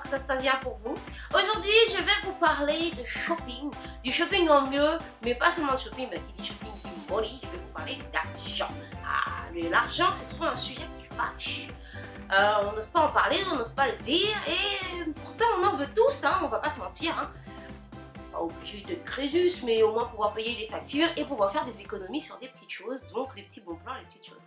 que ça se passe bien pour vous. Aujourd'hui, je vais vous parler de shopping, du shopping en mieux, mais pas seulement de shopping, mais qui dit shopping dit money, je vais vous parler d'argent. Ah, l'argent, c'est souvent un sujet qui fâche. On n'ose pas en parler, on n'ose pas le dire, et pourtant on en veut tous, hein, on va pas se mentir. Hein. Pas obligé de Crésus, mais au moins pouvoir payer des factures et pouvoir faire des économies sur des petites choses, donc les petits bons plans, les petites choses.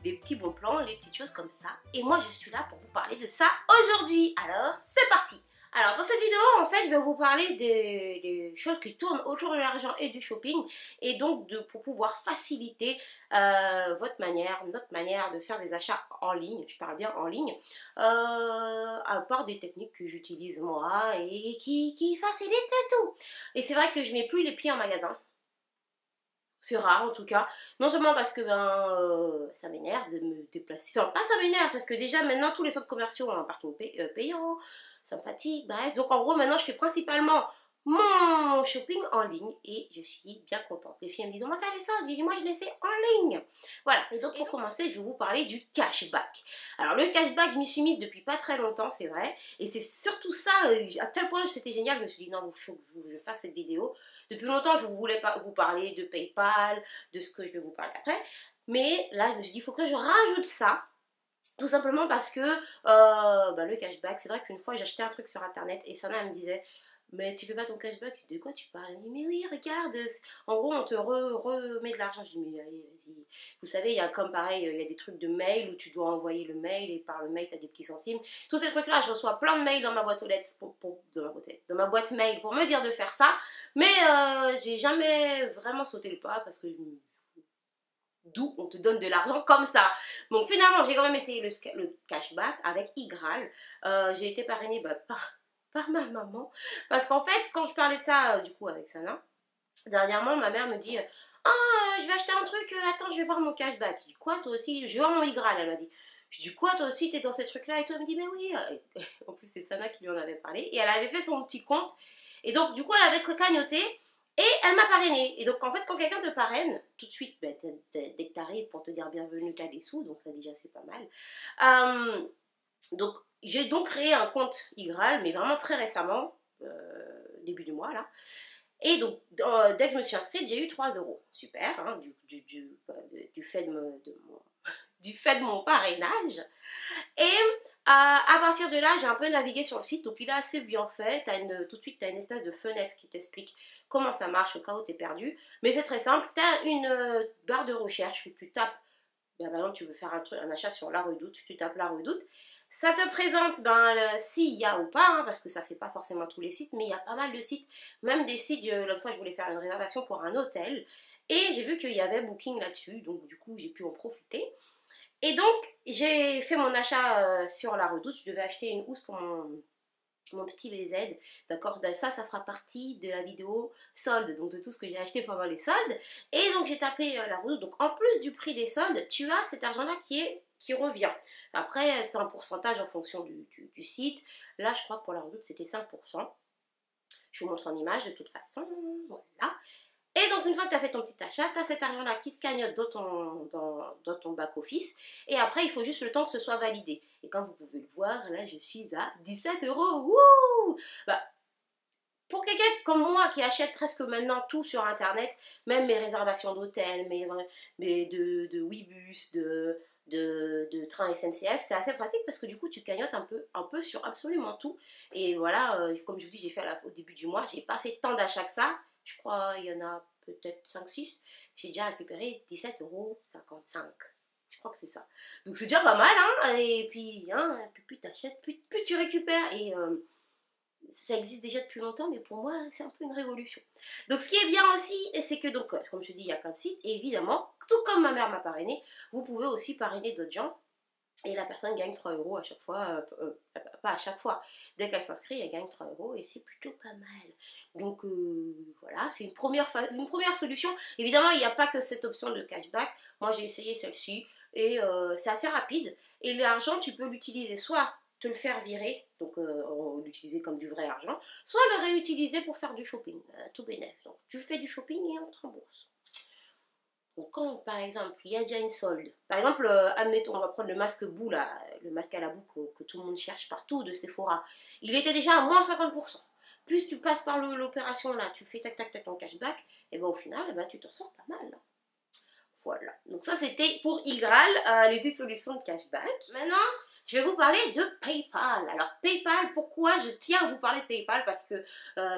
Les petits bons plans, les petites choses comme ça. Et moi je suis là pour vous parler de ça aujourd'hui. Alors c'est parti. Alors dans cette vidéo en fait je vais vous parler des choses qui tournent autour de l'argent et du shopping, et donc pour pouvoir faciliter notre manière de faire des achats en ligne, je parle bien en ligne, à part des techniques que j'utilise moi et qui facilitent le tout. Et c'est vrai que je mets plus les pieds en magasin. C'est rare en tout cas, non seulement parce que ça m'énerve de me déplacer, enfin pas ça m'énerve parce que déjà maintenant tous les centres commerciaux ont un parking payant, ça me fatigue, bref. Donc en gros maintenant je fais principalement mon shopping en ligne et je suis bien contente. Les filles me disent on va faire les soldes, je dis moi je les fais en ligne. Voilà, et donc pour commencer je vais vous parler du cashback. Alors le cashback je m'y suis mise depuis pas très longtemps, c'est vrai, et c'est surtout ça, à tel point c'était génial, je me suis dit non, il faut que je fasse cette vidéo. Depuis longtemps je voulais vous parler de PayPal, de ce que je vais vous parler après, mais là je me suis dit il faut que je rajoute ça. Tout simplement parce que le cashback, c'est vrai qu'une fois j'ai acheté un truc sur internet et Sana me disait mais tu fais pas ton cashback, de quoi tu parles? Elle me dit mais oui regarde, en gros on te remet de l'argent. Je dis mais allez vas-y, vous savez il y a comme pareil, il y a des trucs de mail où tu dois envoyer le mail et par le mail tu as des petits centimes. Tous ces trucs là je reçois plein de mails dans ma boîte aux lettres, dans ma boîte mail pour me dire de faire ça, mais j'ai jamais vraiment sauté le pas parce que d'où on te donne de l'argent comme ça. Donc finalement j'ai quand même essayé le cashback avec Igral. J'ai été parrainée par ma maman, parce qu'en fait quand je parlais de ça du coup avec Sana, dernièrement ma mère me dit je vais acheter un truc, attends je vais voir mon cashback. Je dis quoi toi aussi? Je vais voir mon Igral, elle m'a dit. Je dis quoi toi aussi t'es dans ces trucs là? Et toi elle me dit mais oui, en plus c'est Sana qui lui en avait parlé et elle avait fait son petit compte et donc du coup elle avait cagnoté. Et elle m'a parrainée. Et donc en fait quand quelqu'un te parraine, tout de suite, dès que tu arrives pour te dire bienvenue, tu as des sous, donc ça déjà c'est pas mal. Donc j'ai donc créé un compte Igral, mais vraiment très récemment, début du mois là. Et donc dès que je me suis inscrite, j'ai eu 3 euros. Super, hein, du fait de mon parrainage. Et à partir de là, j'ai un peu navigué sur le site, donc il est assez bien fait. Tout de suite, tu as une espèce de fenêtre qui t'explique comment ça marche au cas où tu es perdu. Mais c'est très simple, tu as une barre de recherche où tu tapes, par exemple, tu veux faire un achat sur La Redoute, tu tapes La Redoute. Ça te présente s'il y a ou pas, hein, parce que ça ne fait pas forcément tous les sites, mais il y a pas mal de sites, même des sites, l'autre fois je voulais faire une réservation pour un hôtel, et j'ai vu qu'il y avait Booking là-dessus, donc du coup j'ai pu en profiter. Et donc, j'ai fait mon achat sur La Redoute. Je devais acheter une housse pour mon petit VZ. D'accord, ça fera partie de la vidéo solde, donc de tout ce que j'ai acheté pendant les soldes. Et donc, j'ai tapé La Redoute. Donc, en plus du prix des soldes, tu as cet argent-là qui revient. Après, c'est un pourcentage en fonction du site. Là, je crois que pour La Redoute, c'était 5%. Je vous montre en image de toute façon. Voilà. Et donc une fois que tu as fait ton petit achat, tu as cet argent-là qui se cagnotte dans ton back-office. Et après, il faut juste le temps que ce soit validé. Et comme vous pouvez le voir, là, je suis à 17 euros. Wouh! Pour quelqu'un comme moi qui achète presque maintenant tout sur Internet, même mes réservations d'hôtel, mes de Ouibus, de train SNCF, c'est assez pratique parce que du coup, tu cagnottes un peu sur absolument tout. Et voilà, comme je vous dis, j'ai fait au début du mois, j'ai pas fait tant d'achats que ça. Je crois il y en a peut-être 5-6. J'ai déjà récupéré 17,55 €. Je crois que c'est ça. Donc c'est déjà pas mal, hein. Et puis, plus tu achètes, plus tu récupères. Et ça existe déjà depuis longtemps, mais pour moi, c'est un peu une révolution. Donc ce qui est bien aussi, c'est que, donc, comme je te dis, il y a plein de sites. Et évidemment, tout comme ma mère m'a parrainé, vous pouvez aussi parrainer d'autres gens. Et la personne gagne 3 euros à chaque fois, pas à chaque fois. Dès qu'elle s'inscrit, elle gagne 3 euros et c'est plutôt pas mal. Donc voilà, c'est une première solution. Évidemment, il n'y a pas que cette option de cashback. Moi, j'ai essayé celle-ci et c'est assez rapide. Et l'argent, tu peux l'utiliser soit te le faire virer, donc l'utiliser comme du vrai argent, soit le réutiliser pour faire du shopping, tout bénef. Donc tu fais du shopping et on te rembourse. Donc quand par exemple il y a déjà une solde, par exemple admettons on va prendre le masque boue là, le masque à la boue que tout le monde cherche partout de Sephora, il était déjà à moins 50%. Plus tu passes par l'opération là, tu fais tac tac tac ton cashback, et ben au final eh ben, tu t'en sors pas mal. Là. Voilà, donc ça c'était pour Igral, les 10 solutions de cashback. Maintenant, je vais vous parler de PayPal. Alors PayPal, pourquoi je tiens à vous parler de PayPal? Parce que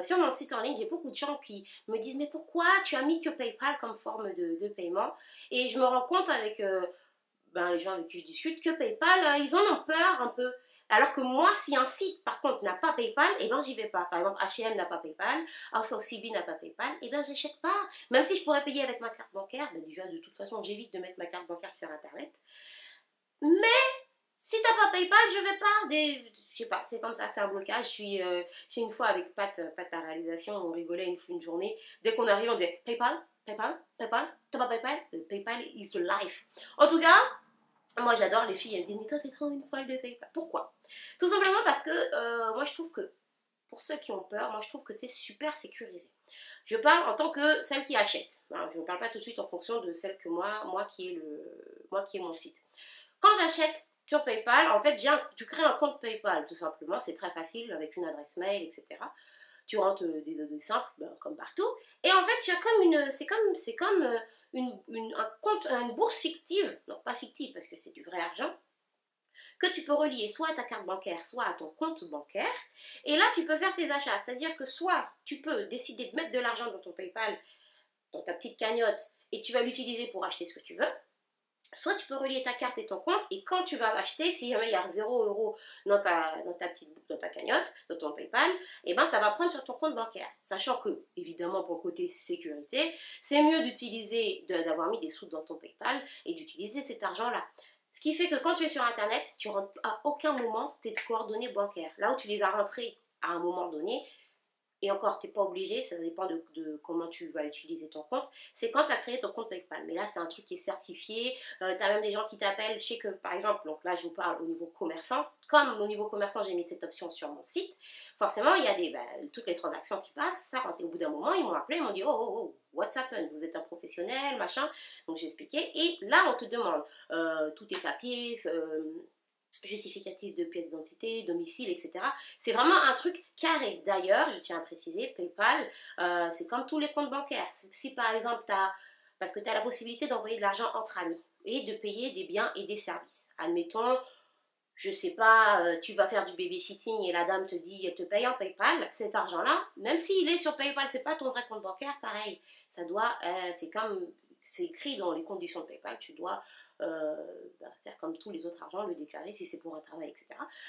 sur mon site en ligne, j'ai beaucoup de gens qui me disent mais pourquoi tu as mis que PayPal comme forme de paiement? Et je me rends compte avec les gens avec qui je discute que PayPal, ils en ont peur un peu. Alors que moi, si un site par contre n'a pas PayPal, eh ben j'y vais pas. Par exemple, H&M n'a pas PayPal, House of CB n'a pas PayPal, eh ben j'achète pas. Même si je pourrais payer avec ma carte bancaire, ben déjà de toute façon j'évite de mettre ma carte bancaire sur internet. Mais si t'as pas PayPal, je vais pas. Je sais pas, c'est comme ça, c'est un blocage. J'ai une fois avec Pat la réalisation, on rigolait une journée. Dès qu'on arrive, on disait PayPal, PayPal, PayPal, t'as pas PayPal? PayPal is the life. En tout cas, moi j'adore les filles, elles me disent mais toi t'es trop une folle de PayPal. Pourquoi? Tout simplement parce que moi je trouve que pour ceux qui ont peur, moi je trouve que c'est super sécurisé. Je parle en tant que celle qui achète. Alors, je ne parle pas tout de suite en fonction de celle que moi qui est mon site. Quand j'achète sur PayPal, en fait tu crées un compte PayPal tout simplement, c'est très facile avec une adresse mail, etc. Tu rentres des données simples, comme partout. Et en fait, tu as comme c'est comme un compte, une bourse fictive, non pas fictive parce que c'est du vrai argent, que tu peux relier soit à ta carte bancaire, soit à ton compte bancaire. Et là, tu peux faire tes achats. C'est-à-dire que soit tu peux décider de mettre de l'argent dans ton PayPal, dans ta petite cagnotte, et tu vas l'utiliser pour acheter ce que tu veux. Soit tu peux relier ta carte et ton compte, et quand tu vas acheter, si jamais il y a 0 € dans ta cagnotte, dans ton PayPal, et ben ça va prendre sur ton compte bancaire. Sachant que, évidemment, pour le côté sécurité, c'est mieux d'avoir mis des sous dans ton PayPal et d'utiliser cet argent-là. Ce qui fait que quand tu es sur Internet, tu rentres à aucun moment tes coordonnées bancaires. Là où tu les as rentrées à un moment donné, et encore, tu n'es pas obligé, ça dépend de comment tu vas utiliser ton compte. C'est quand tu as créé ton compte PayPal. Mais là, c'est un truc qui est certifié. Tu as même des gens qui t'appellent. Je sais que, par exemple, donc là, je vous parle au niveau commerçant. Comme au niveau commerçant, j'ai mis cette option sur mon site. Forcément, il y a toutes les transactions qui passent. Ça, quand au bout d'un moment, ils m'ont appelé, ils m'ont dit oh, what's happened? Vous êtes un professionnel, machin. Donc, j'ai expliqué. Et là, on te demande tous tes papiers. Justificatif de pièce d'identité, domicile, etc. C'est vraiment un truc carré. D'ailleurs, je tiens à préciser, PayPal, c'est comme tous les comptes bancaires. Si par exemple, parce que tu as la possibilité d'envoyer de l'argent entre amis et de payer des biens et des services. Admettons, je sais pas, tu vas faire du babysitting et la dame te dit, elle te paye en PayPal, cet argent-là, même s'il est sur PayPal, c'est pas ton vrai compte bancaire, pareil. C'est écrit dans les conditions de PayPal, tu dois faire comme tous les autres argents, le déclarer si c'est pour un travail, etc.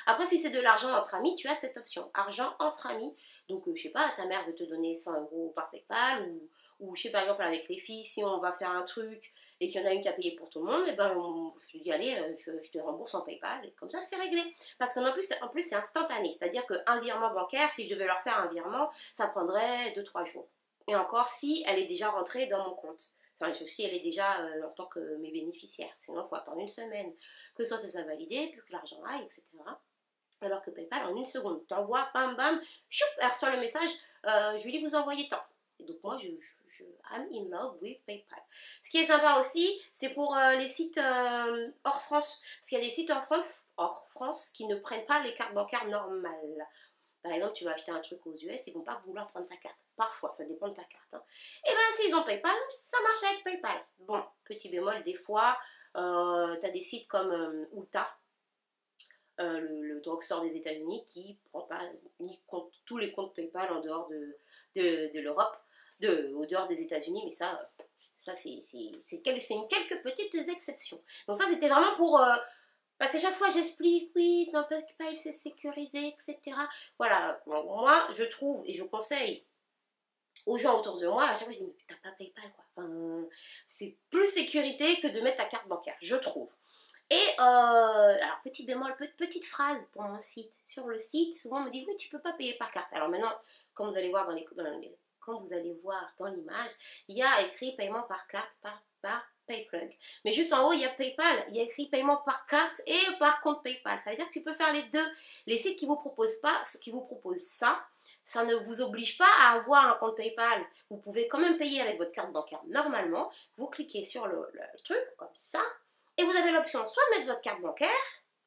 Après, si c'est de l'argent entre amis, tu as cette option, argent entre amis. Donc, je sais pas, ta mère veut te donner 100 € par PayPal, ou je sais par exemple avec les filles, si on va faire un truc et qu'il y en a une qui a payé pour tout le monde, et je dis allez, je te rembourse en PayPal, et comme ça c'est réglé. Parce qu'en plus c'est instantané, c'est-à-dire qu'un virement bancaire, si je devais leur faire un virement, ça prendrait 2-3 jours. Et encore si elle est déjà rentrée dans mon compte. Enfin, si elle est déjà en tant que mes bénéficiaires. Sinon, il faut attendre une semaine que ça se soit validé, puis que l'argent aille, etc. Alors que PayPal, en une seconde, t'envoies, bam, bam, choup, elle reçoit le message, je lui dis vous envoyez tant. Et donc moi, I'm in love with PayPal. Ce qui est sympa aussi, c'est pour les sites hors France. Parce qu'il y a des sites hors France qui ne prennent pas les cartes bancaires normales. Par exemple, tu vas acheter un truc aux US, ils vont pas vouloir prendre ta carte. Parfois, ça dépend de ta carte. Hein. Et bien, s'ils ont PayPal, ça marche avec PayPal. Bon, petit bémol, des fois, tu as des sites comme Ulta, le drugstore des États-Unis, qui ne prend pas tous les comptes PayPal en dehors de l'Europe, au dehors des États-Unis, mais ça c'est quelques petites exceptions. Donc ça, c'était vraiment pour... parce qu'à chaque fois, j'explique, oui, non, PayPal, c'est sécurisé, etc. Voilà, bon, moi, je trouve, et je conseille aux gens autour de moi, à chaque fois, je dis, mais t'as pas PayPal, quoi. Enfin, c'est plus sécurité que de mettre ta carte bancaire, je trouve. Et, alors, petit bémol, petite phrase pour mon site. Sur le site, souvent, on me dit, oui, tu peux pas payer par carte. Alors maintenant, comme vous allez voir quand vous allez voir dans l'image, il y a écrit paiement par carte, par PayPlug. Mais juste en haut, il y a PayPal. Il y a écrit paiement par carte et par compte PayPal. Ça veut dire que tu peux faire les deux. Les sites qui vous proposent ça, ça ne vous oblige pas à avoir un compte PayPal. Vous pouvez quand même payer avec votre carte bancaire normalement. Vous cliquez sur le truc comme ça et vous avez l'option soit de mettre votre carte bancaire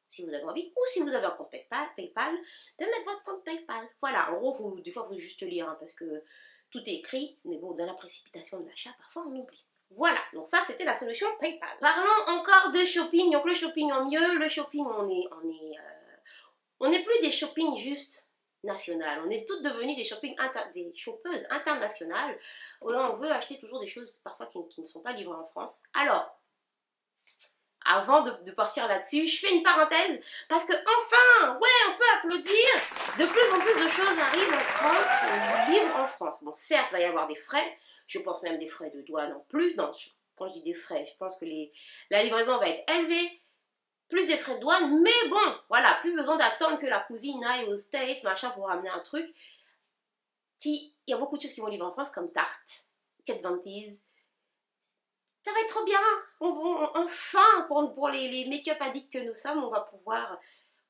si vous avez envie, ou si vous avez un compte PayPal, de mettre votre compte PayPal. Voilà, en gros, des fois, il faut juste lire, hein, parce que tout est écrit, mais bon, dans la précipitation de l'achat, parfois on oublie. Voilà, donc ça, c'était la solution PayPal. Parlons encore de shopping, donc le shopping en mieux, le shopping, on n'est plus des shopping juste nationales, on est toutes devenues des des shoppeuses internationales, où on veut acheter toujours des choses, parfois, qui ne sont pas livrées en France. Alors, avant de partir là-dessus, je fais une parenthèse parce que enfin, ouais, on peut applaudir. De plus en plus de choses arrivent en France, on livre en France. Bon, certes, il va y avoir des frais. Je pense même des frais de douane en plus. Non, quand je dis des frais, je pense que la livraison va être élevée, plus des frais de douane. Mais bon, voilà, plus besoin d'attendre que la cousine aille aux States, machin, pour ramener un truc. Il y a beaucoup de choses qui vont livrer en France, comme Tarte, Kat Von D. Ça va être trop bien. Enfin, pour les make-up addicts que nous sommes, on va pouvoir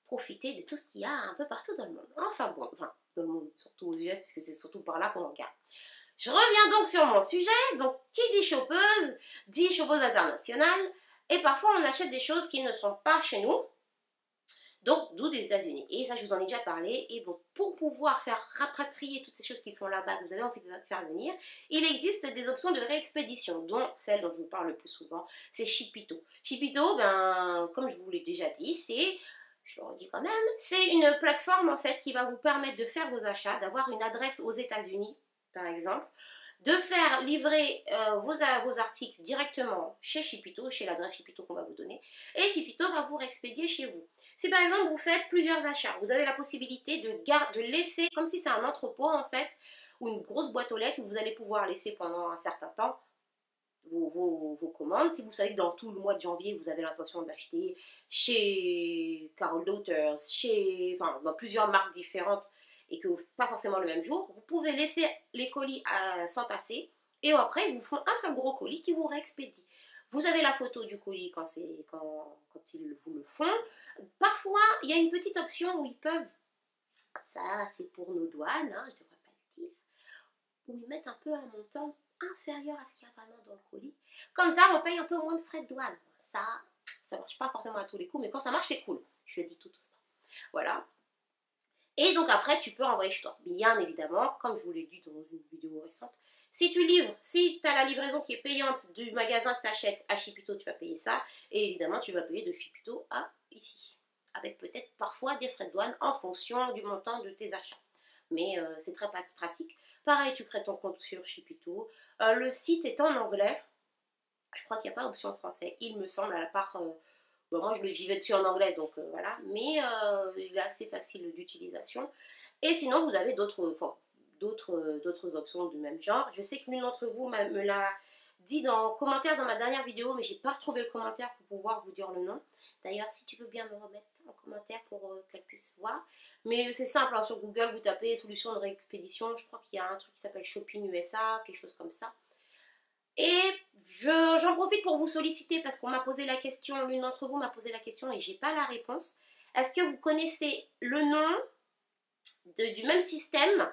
profiter de tout ce qu'il y a un peu partout dans le monde. Enfin bon, dans le monde, surtout aux US, puisque c'est surtout par là qu'on regarde. Je reviens donc sur mon sujet. Donc, qui dit shoppeuse internationale. Et parfois, on achète des choses qui ne sont pas chez nous. Donc, d'où des États-Unis. Et ça, je vous en ai déjà parlé. Et bon, pour pouvoir faire rapatrier toutes ces choses qui sont là-bas, que vous avez envie de faire venir, il existe des options de réexpédition, dont celle dont je vous parle le plus souvent, c'est Shipito. Shipito, ben, comme je vous l'ai déjà dit, je le redis quand même, c'est une plateforme en fait qui va vous permettre de faire vos achats, d'avoir une adresse aux États-Unis, par exemple, de faire livrer vos articles directement chez Shipito, chez l'adresse Shipito qu'on va vous donner, et Shipito va vous réexpédier chez vous. Si par exemple vous faites plusieurs achats, vous avez la possibilité de laisser, comme si c'est un entrepôt en fait, ou une grosse boîte aux lettres où vous allez pouvoir laisser pendant un certain temps vos commandes. Si vous savez que dans tout le mois de janvier, vous avez l'intention d'acheter chez Carol Daughters, dans plusieurs marques différentes, et que pas forcément le même jour, vous pouvez laisser les colis s'entasser, et après ils vous font un seul gros colis qui vous réexpédie. Vous avez la photo du colis quand ils vous le font. Parfois, il y a une petite option où ils peuvent, ça c'est pour nos douanes, hein, je ne devrais pas le dire, où ils mettent un peu un montant inférieur à ce qu'il y a vraiment dans le colis. Comme ça, on paye un peu moins de frais de douane. Ça marche pas forcément à tous les coups, mais quand ça marche, c'est cool. Je le dis tout doucement. Voilà. Et donc après, tu peux envoyer chez toi. Bien évidemment, comme je vous l'ai dit dans une vidéo récente, si tu livres, si tu as la livraison qui est payante du magasin que tu achètes à Shipito, tu vas payer ça. Et évidemment, tu vas payer de Shipito à ici. Avec peut-être parfois des frais de douane en fonction du montant de tes achats. Mais c'est très pratique. Pareil, tu crées ton compte sur Shipito. Le site est en anglais. Je crois qu'il n'y a pas d'option français. Il me semble, à la part... bon, moi, j'y vais dessus en anglais, donc voilà. Mais il est assez facile d'utilisation. Et sinon, vous avez d'autres options du même genre. Je sais que l'une d'entre vous me l'a dit en commentaire dans ma dernière vidéo, mais j'ai pas retrouvé le commentaire pour pouvoir vous dire le nom. D'ailleurs, si tu veux bien me remettre en commentaire pour qu'elle puisse voir. Mais c'est simple, hein, sur Google, vous tapez solution de réexpédition. Je crois qu'il y a un truc qui s'appelle Shopping USA, quelque chose comme ça. Et j'en profite pour vous solliciter parce qu'on m'a posé la question, l'une d'entre vous m'a posé la question et j'ai pas la réponse. Est-ce que vous connaissez le nom du même système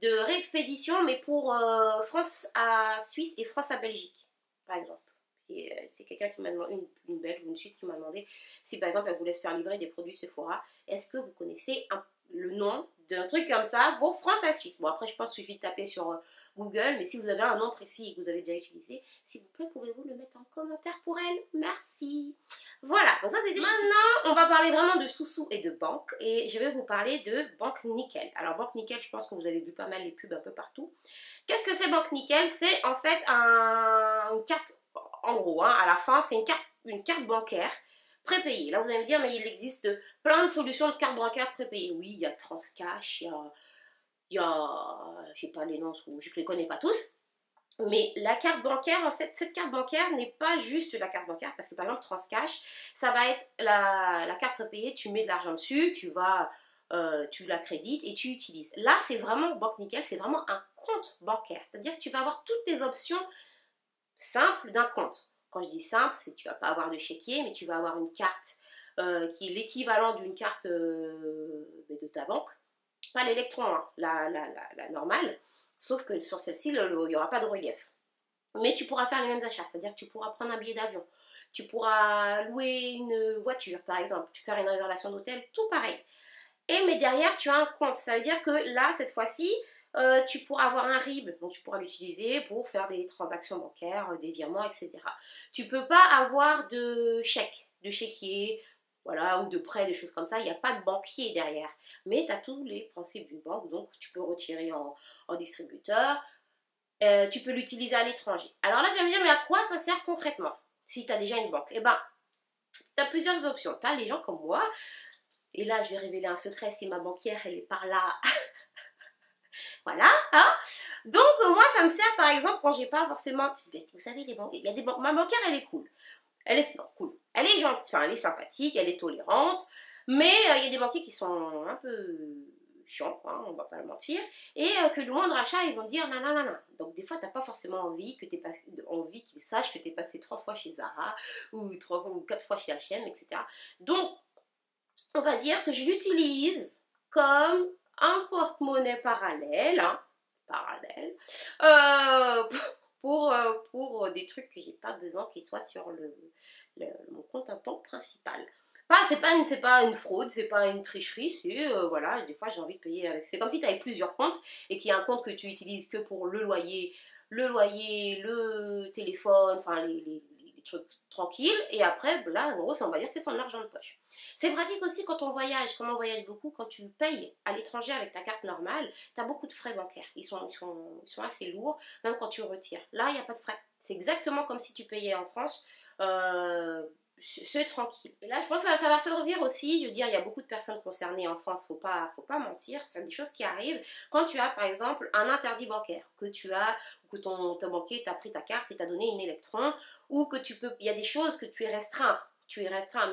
de réexpédition, mais pour France à Suisse et France à Belgique, par exemple? C'est quelqu'un qui m'a demandé, une Belge ou une Suisse qui m'a demandé si par exemple elle voulait se faire livrer des produits Sephora. Est-ce que vous connaissez le nom d'un truc comme ça pour France à Suisse? Bon, après je pense qu'il suffit de taper sur Google, mais si vous avez un nom précis et que vous avez déjà utilisé, s'il vous plaît, pouvez-vous le mettre en commentaire pour elle? Merci. Voilà, donc ça c'était... Maintenant, on va parler vraiment de sous-sous et de banque, et je vais vous parler de Banque Nickel. Alors Banque Nickel, je pense que vous avez vu pas mal les pubs un peu partout. Qu'est-ce que c'est Banque Nickel? C'est en fait une carte, en gros, hein, à la fin, c'est une carte bancaire prépayée. Là, vous allez me dire, mais il existe plein de solutions de cartes bancaires prépayées. Oui, il y a Transcash, il y a, je sais pas les noms, je ne les connais pas tous. Mais la carte bancaire, en fait, cette carte bancaire n'est pas juste la carte bancaire, parce que par exemple, Transcash, ça va être la carte prépayée, tu mets de l'argent dessus, tu l'accrédites et tu utilises. Là, c'est vraiment, Banque Nickel, c'est vraiment un compte bancaire. C'est-à-dire que tu vas avoir toutes les options simples d'un compte. Quand je dis simple, c'est que tu ne vas pas avoir de chéquier, mais tu vas avoir une carte qui est l'équivalent d'une carte de ta banque. pas l'électron, hein, la normale, sauf que sur celle-ci, il n'y aura pas de relief. Mais tu pourras faire les mêmes achats, c'est-à-dire que tu pourras prendre un billet d'avion, tu pourras louer une voiture par exemple, tu feras une réservation d'hôtel, tout pareil. Mais derrière, tu as un compte, ça veut dire que là, cette fois-ci, tu pourras avoir un RIB, donc tu pourras l'utiliser pour faire des transactions bancaires, des virements, etc. Tu ne peux pas avoir de chèque, de chéquier, voilà, ou de prêt, des choses comme ça, il n'y a pas de banquier derrière. Mais tu as tous les principes d'une banque, donc tu peux retirer en distributeur, tu peux l'utiliser à l'étranger. Alors là, tu vas me dire, mais à quoi ça sert concrètement si tu as déjà une banque? Eh bien, tu as plusieurs options. Tu as les gens comme moi, et là, je vais révéler un secret, si ma banquière, elle est par là. Voilà, hein. Donc, moi, ça me sert, par exemple, quand j'ai pas forcément... Vous savez, les banques, il y a des banques... Ma banquière, elle est cool. Elle est... Non, cool. Elle est gentille, enfin, elle est sympathique, elle est tolérante, mais il y a des banquiers qui sont un peu chiants, hein, on va pas le mentir, et que le moindre achat, ils vont dire non, non, non, non. Donc, des fois, t'as pas forcément envie que envie qu'ils sachent que tu es passé 3 fois chez Zara, ou 3 ou 4 fois chez H&M, etc. Donc, on va dire que je l'utilise comme un porte-monnaie parallèle, hein, euh, pour des trucs que j'ai pas besoin qu'ils soient sur mon compte en banque principal. C'est pas une fraude, c'est pas une tricherie, c'est voilà, des fois j'ai envie de payer avec. C'est comme si tu avais plusieurs comptes et qu'il y a un compte que tu utilises que pour le loyer, le téléphone, enfin les trucs tranquilles, et après, là, en gros, on va dire c'est ton argent de poche. C'est pratique aussi quand on voyage, comme on voyage beaucoup, quand tu payes à l'étranger avec ta carte normale, tu as beaucoup de frais bancaires. Ils sont assez lourds, même quand tu retires. Là, il n'y a pas de frais. C'est exactement comme si tu payais en France. C'est tranquille. Et là, je pense que ça va servir aussi. Je veux dire, il y a beaucoup de personnes concernées en France, faut pas mentir. C'est des choses qui arrivent quand tu as, par exemple, un interdit bancaire, que ton banquier t'a pris ta carte et t'a donné une électron, ou que il y a des choses que tu es restreint.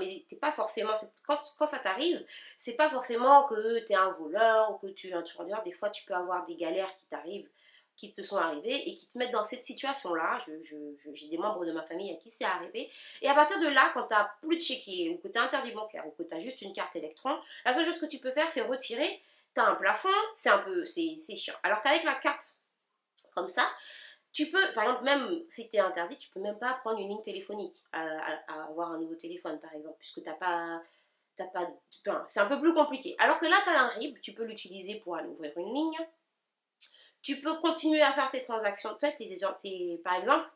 Mais t'es pas forcément, quand ça t'arrive, c'est pas forcément que tu es un voleur ou que tu es un tueur. Des fois, tu peux avoir des galères qui te sont arrivées et qui te mettent dans cette situation-là. J'ai des membres de ma famille à qui c'est arrivé. Et à partir de là, quand tu n'as plus de chéquier, ou que tu as interdit bancaire, ou que tu as juste une carte électron, la seule chose que tu peux faire, c'est retirer. Tu as un plafond, c'est chiant. Alors qu'avec la carte, comme ça, tu peux, par exemple, même si tu es interdit, tu peux même pas prendre une ligne téléphonique à avoir un nouveau téléphone, par exemple, puisque c'est un peu plus compliqué. Alors que là, tu as un RIB, tu peux l'utiliser pour aller ouvrir une ligne. Tu peux continuer à faire tes transactions. En fait, par exemple,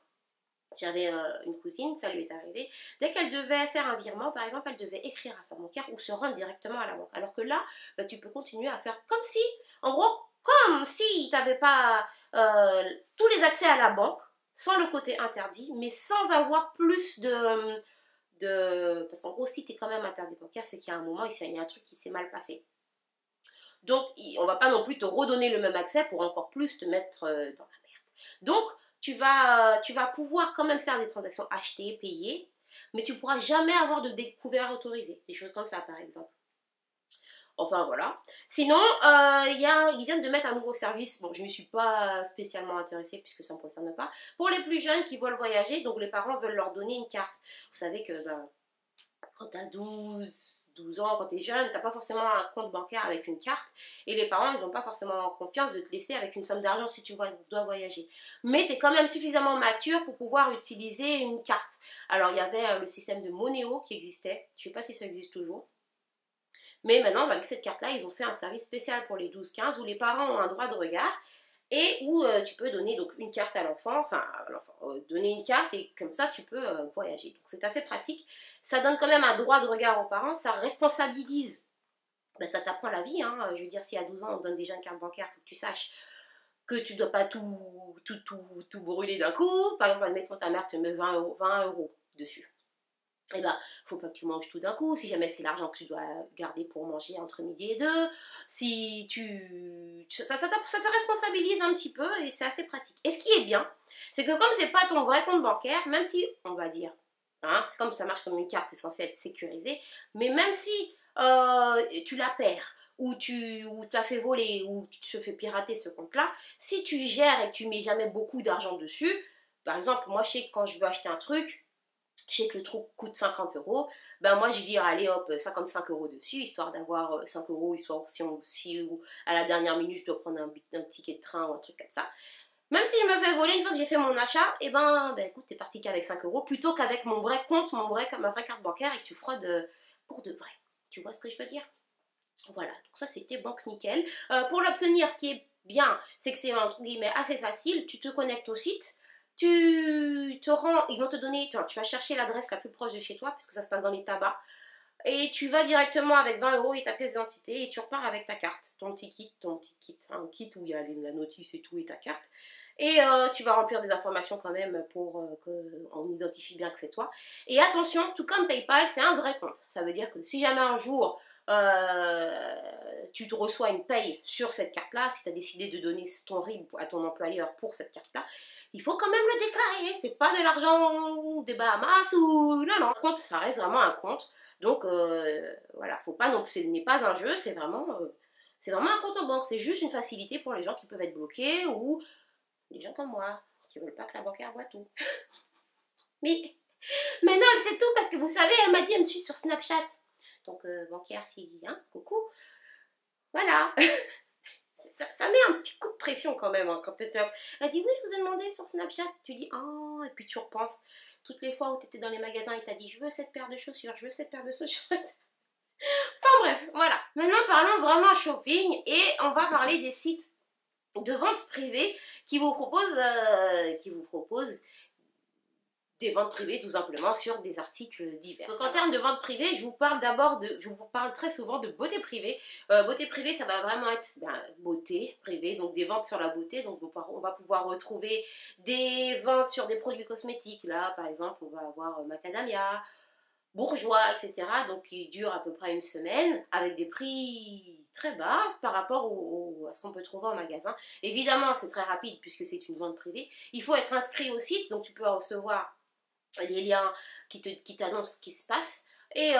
j'avais une cousine, ça lui est arrivé. Dès qu'elle devait faire un virement, par exemple, elle devait écrire à sa banquière ou se rendre directement à la banque. Alors que là, tu peux continuer à faire comme si, en gros, comme si tu n'avais pas tous les accès à la banque, sans le côté interdit, mais sans avoir plus parce qu'en gros, si tu es quand même interdit bancaire, c'est qu'il y a un moment, il y a un truc qui s'est mal passé. Donc, on ne va pas non plus te redonner le même accès pour encore plus te mettre dans la merde. Donc, tu vas pouvoir quand même faire des transactions achetées, payées, mais tu ne pourras jamais avoir de découvert autorisé. Des choses comme ça, par exemple. Enfin, voilà. Sinon, ils viennent de mettre un nouveau service. Bon, je ne m'y suis pas spécialement intéressée puisque ça ne me concerne pas. Pour les plus jeunes qui veulent voyager, donc les parents veulent leur donner une carte. Vous savez que quand tu as 12 ans, quand tu es jeune, tu n'as pas forcément un compte bancaire avec une carte. Et les parents, ils n'ont pas forcément confiance de te laisser avec une somme d'argent si tu dois voyager. Mais tu es quand même suffisamment mature pour pouvoir utiliser une carte. Alors, il y avait le système de Monéo qui existait. Je ne sais pas si ça existe toujours. Mais maintenant, avec cette carte-là, ils ont fait un service spécial pour les 12-15 où les parents ont un droit de regard et où tu peux donner donc une carte à l'enfant, donner une carte et comme ça tu peux voyager. Donc c'est assez pratique. Ça donne quand même un droit de regard aux parents, ça responsabilise. Ça t'apprend la vie, hein. Je veux dire, si à 12 ans on donne déjà une carte bancaire, il faut que tu saches que tu ne dois pas tout brûler d'un coup. Par exemple, admettons ta mère te met 20 euros dessus. Eh ben, faut pas que tu manges tout d'un coup, si jamais c'est l'argent que tu dois garder pour manger entre midi et deux, si ça te responsabilise un petit peu et c'est assez pratique. Et ce qui est bien, c'est que comme c'est pas ton vrai compte bancaire, même si, on va dire, hein, c'est comme ça marche comme une carte, c'est censé être sécurisé, mais même si tu la perds, ou tu l'as fait voler, ou tu te fais pirater ce compte-là, si tu gères et que tu mets jamais beaucoup d'argent dessus, par exemple, moi je sais que quand je veux acheter un truc, je sais que le truc coûte 50 euros, ben moi je dis allez hop 55 euros dessus, histoire d'avoir 5 euros, histoire si à la dernière minute je dois prendre un ticket de train ou un truc comme ça. Même si je me fais voler une fois que j'ai fait mon achat, et ben écoute, t'es parti qu'avec 5 euros, plutôt qu'avec mon vrai compte, ma vraie carte bancaire et que tu fraudes pour de vrai. Tu vois ce que je veux dire? Voilà, donc ça c'était banque nickel. Pour l'obtenir, ce qui est bien, c'est que c'est entre guillemets assez facile. Tu te connectes au site, tu te rends, ils vont te donner, tu vas chercher l'adresse la plus proche de chez toi, puisque ça se passe dans les tabacs, et tu vas directement avec 20 euros et ta pièce d'identité, et tu repars avec ta carte, ton petit kit, un kit où il y a la notice et tout, et ta carte. Et tu vas remplir des informations quand même pour qu'on identifie bien que c'est toi. Et attention, tout comme PayPal, c'est un vrai compte. Ça veut dire que si jamais un jour tu te reçois une paye sur cette carte-là, si tu as décidé de donner ton RIB à ton employeur pour cette carte-là, il faut quand même le déclarer. C'est pas de l'argent des Bahamas ou... Non, non, un compte, ça reste vraiment un compte. Donc voilà, faut pas non plus, ce n'est pas un jeu, c'est vraiment un compte en banque. C'est juste une facilité pour les gens qui peuvent être bloqués ou les gens comme moi qui veulent pas que la banquière voit tout. mais, mais non, elle sait tout parce que vous savez, elle m'a dit, elle me suit sur Snapchat. Donc banquière, si, hein, coucou. Voilà. Ça met un petit coup de pression quand même. Hein, quand elle dit, oui, je vous ai demandé sur Snapchat. Tu dis, oh, et puis tu repenses toutes les fois où tu étais dans les magasins et t'as dit, je veux cette paire de chaussures, je veux cette paire de chaussures. Enfin bref, voilà. Maintenant, parlons vraiment shopping et on va parler des sites de vente privée qui vous proposent des ventes privées tout simplement sur des articles divers. Donc en termes de vente privée, je vous parle très souvent de beauté privée. Beauté privée, ça va vraiment être beauté privée, donc des ventes sur la beauté. Donc on va pouvoir retrouver des ventes sur des produits cosmétiques. Là, par exemple, on va avoir Macadamia, Bourgeois, etc. Donc qui dure à peu près une semaine avec des prix très bas par rapport à ce qu'on peut trouver en magasin. Évidemment, c'est très rapide puisque c'est une vente privée. Il faut être inscrit au site, donc tu peux recevoir les liens qui t'annoncent ce qui se passe. Et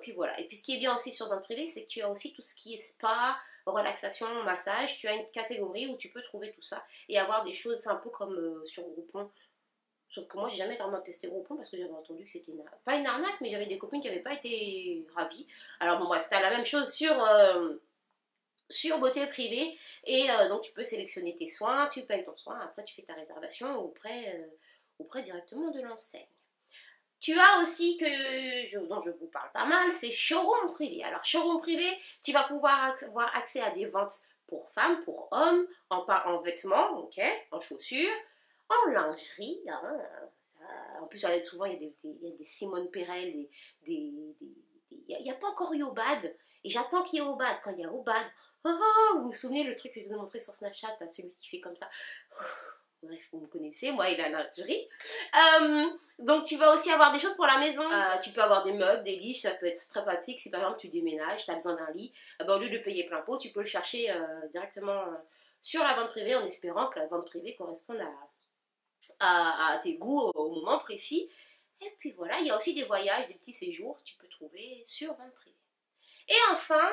puis voilà. Et puis ce qui est bien aussi sur vente privée, c'est que tu as aussi tout ce qui est spa, relaxation, massage. Tu as une catégorie où tu peux trouver tout ça et avoir des choses un peu comme sur Groupon. Sauf que moi, j'ai jamais vraiment testé Groupon parce que j'avais entendu que c'était pas une arnaque, mais j'avais des copines qui n'avaient pas été ravies. Alors bon bref, tu as la même chose sur beauté privée et donc tu peux sélectionner tes soins, tu payes ton soin, après tu fais ta réservation auprès directement de l'enseigne. Tu as aussi dont je vous parle pas mal, c'est showroom privé. Alors showroom privé, tu vas pouvoir avoir accès à des ventes pour femmes, pour hommes, en vêtements, ok, en chaussures, en lingerie. Hein, en plus, souvent, il y a des Simone Perel, il n'y a pas encore eu Obad. Et j'attends qu'il y ait Obad. Quand il y a Obad, vous vous souvenez le truc que je vous ai montré sur Snapchat, là, celui qui fait comme ça. Bref, vous me connaissez, moi et la lingerie. Donc tu vas aussi avoir des choses pour la maison. Tu peux avoir des meubles, des lits, ça peut être très pratique. Si par exemple tu déménages, tu as besoin d'un lit, au lieu de payer plein pot, tu peux le chercher directement sur la vente privée en espérant que la vente privée corresponde à tes goûts au moment précis. Et puis voilà, il y a aussi des voyages, des petits séjours, tu peux trouver sur vente privée. Et enfin,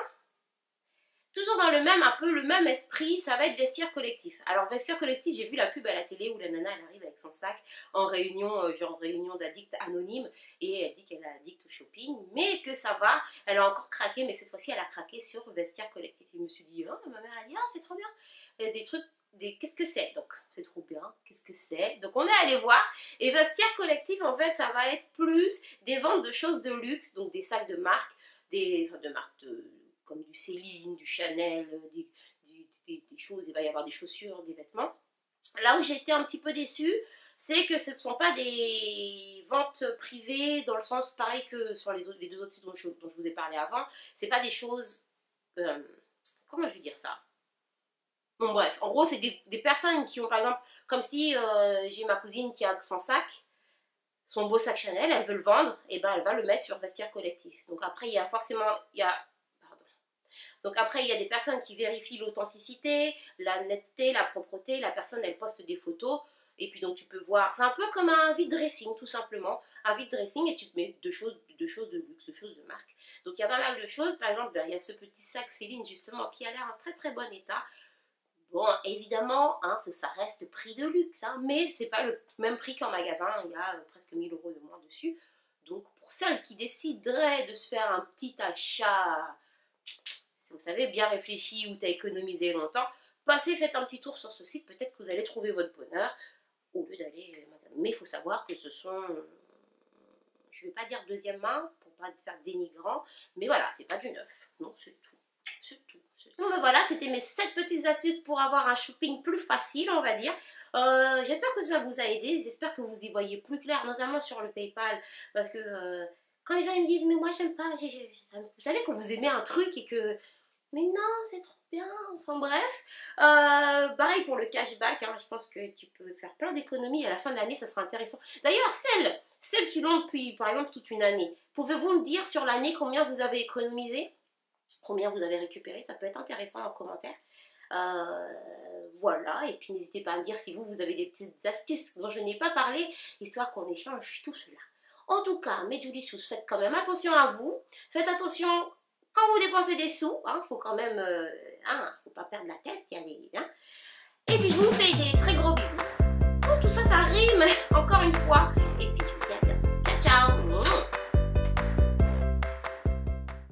toujours dans le même esprit, ça va être vestiaire collectif. Alors vestiaire collectif, j'ai vu la pub à la télé où la nana elle arrive avec son sac en réunion, genre réunion d'addicts anonymes, et elle dit qu'elle est addict au shopping, mais que ça va, elle a encore craqué, mais cette fois-ci elle a craqué sur vestiaire collectif. Et je me suis dit, oh, ma mère a dit, ah c'est trop bien, il y a des trucs, qu'est-ce que c'est? Donc c'est trop bien, qu'est-ce que c'est? Donc on est allé voir, et vestiaire collectif en fait ça va être plus des ventes de choses de luxe, donc des sacs de marque, comme du Céline, du Chanel, des choses, il va y avoir des chaussures, des vêtements. Là où j'ai été un petit peu déçue, c'est que ce ne sont pas des ventes privées dans le sens pareil que sur les deux autres sites dont je vous ai parlé avant. C'est pas des choses... comment je vais dire ça? Bon bref, en gros c'est des personnes qui ont par exemple, comme si j'ai ma cousine qui a son sac, son beau sac Chanel, elle veut le vendre, et ben elle va le mettre sur vestiaire collectif. Donc après il y a forcément, donc après, il y a des personnes qui vérifient l'authenticité, la netteté, la propreté. La personne, elle poste des photos. Et puis donc tu peux voir, c'est un peu comme un vide dressing tout simplement. Un vide dressing et tu te mets deux choses de luxe, deux choses de marque. Donc il y a pas mal de choses. Par exemple, il y a ce petit sac Céline justement qui a l'air en très très bon état. Bon, évidemment, hein, ça reste prix de luxe, hein, mais c'est pas le même prix qu'en magasin. Il y a presque 1000 € de moins dessus. Donc pour celles qui décideraient de se faire un petit achat, vous savez, bien réfléchi, où tu as économisé longtemps, passez, faites un petit tour sur ce site, peut-être que vous allez trouver votre bonheur, au lieu d'aller... Mais il faut savoir que ce sont, je ne vais pas dire deuxième main, pour pas faire dénigrant, mais voilà, c'est pas du neuf, non, c'est tout. C'est tout. Bon ben voilà, c'était mes 7 petites astuces pour avoir un shopping plus facile, on va dire. J'espère que ça vous a aidé, j'espère que vous y voyez plus clair, notamment sur le PayPal, parce que quand les gens ils me disent mais moi j'aime pas, vous savez quand vous aimez un truc et que mais non c'est trop bien, enfin bref, pareil pour le cashback, hein, je pense que tu peux faire plein d'économies à la fin de l'année, ça sera intéressant. D'ailleurs celles qui l'ont depuis par exemple toute une année, pouvez-vous me dire sur l'année combien vous avez économisé, combien vous avez récupéré, ça peut être intéressant en commentaire. Voilà, et puis n'hésitez pas à me dire si vous avez des petites astuces dont je n'ai pas parlé, histoire qu'on échange tout cela. En tout cas, mes Julicious, faites quand même attention à vous, faites attention quand vous dépensez des sous, hein, faut quand même, faut pas perdre la tête, il y a des... Hein. Et puis je vous fais des très gros bisous. Oh, tout ça, ça rime, encore une fois, et puis